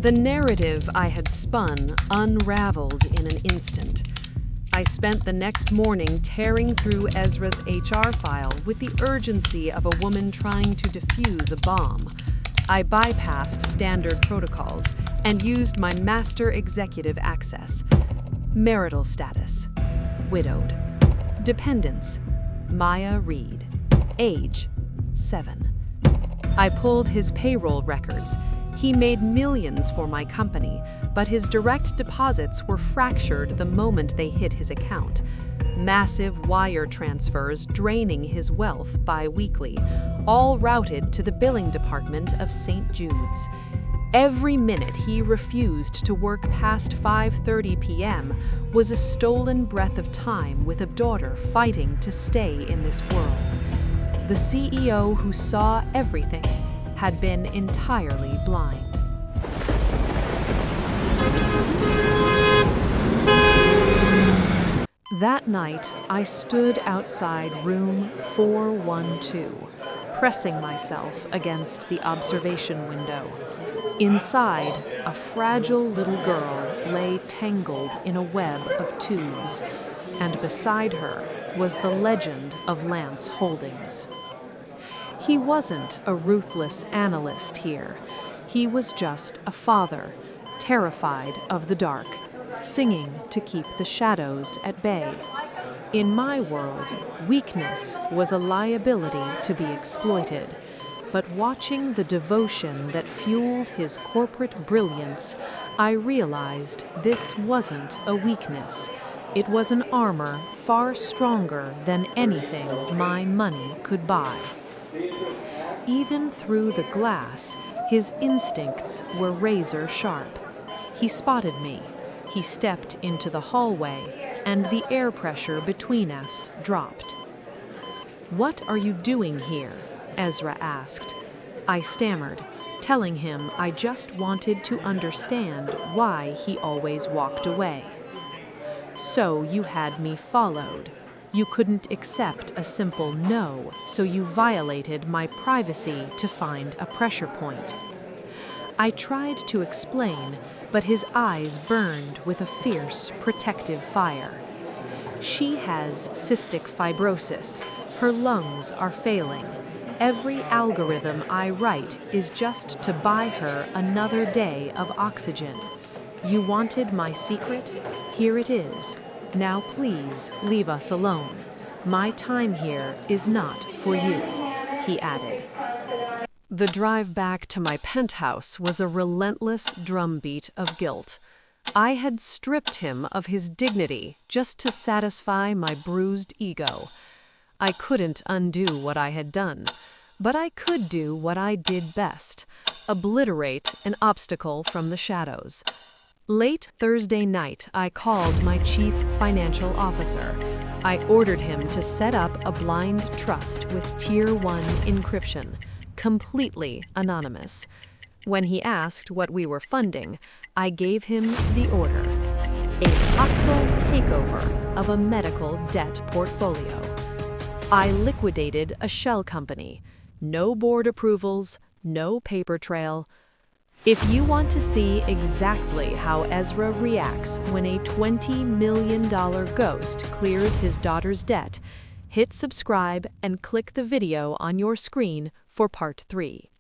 The narrative I had spun unraveled in an instant. I spent the next morning tearing through Ezra's HR file with the urgency of a woman trying to defuse a bomb. I bypassed standard protocols and used my master executive access. Marital status: widowed. Dependents: Maya Reed. Age: 7. I pulled his payroll records. He made millions for my company, but his direct deposits were fractured the moment they hit his account. Massive wire transfers draining his wealth bi-weekly, all routed to the billing department of St. Jude's. Every minute he refused to work past 5:30 p.m. was a stolen breath of time with a daughter fighting to stay in this world. The CEO who saw everything had been entirely blind. That night, I stood outside room 412, pressing myself against the observation window. Inside, a fragile little girl lay tangled in a web of tubes, and beside her was the legend of Lance Holdings. He wasn't a ruthless analyst here. He was just a father, terrified of the dark, singing to keep the shadows at bay. In my world, weakness was a liability to be exploited. But watching the devotion that fueled his corporate brilliance, I realized this wasn't a weakness. It was an armor far stronger than anything my money could buy. Even through the glass, his instincts were razor sharp. He spotted me. He stepped into the hallway, and the air pressure between us dropped. "What are you doing here?" Ezra asked. I stammered, telling him I just wanted to understand why he always walked away. "So you had me followed. You couldn't accept a simple no, so you violated my privacy to find a pressure point." I tried to explain, but his eyes burned with a fierce, protective fire. "She has cystic fibrosis. Her lungs are failing. Every algorithm I write is just to buy her another day of oxygen. You wanted my secret? Here it is. Now please leave us alone. My time here is not for you," he added. The drive back to my penthouse was a relentless drumbeat of guilt. I had stripped him of his dignity just to satisfy my bruised ego. I couldn't undo what I had done, but I could do what I did best: obliterate an obstacle from the shadows. Late Thursday night, I called my chief financial officer. I ordered him to set up a blind trust with Tier 1 encryption, completely anonymous. When he asked what we were funding, I gave him the order: a hostile takeover of a medical debt portfolio. I liquidated a shell company. No board approvals, no paper trail. If you want to see exactly how Ezra reacts when a $20 million ghost clears his daughter's debt, hit subscribe and click the video on your screen for part 3.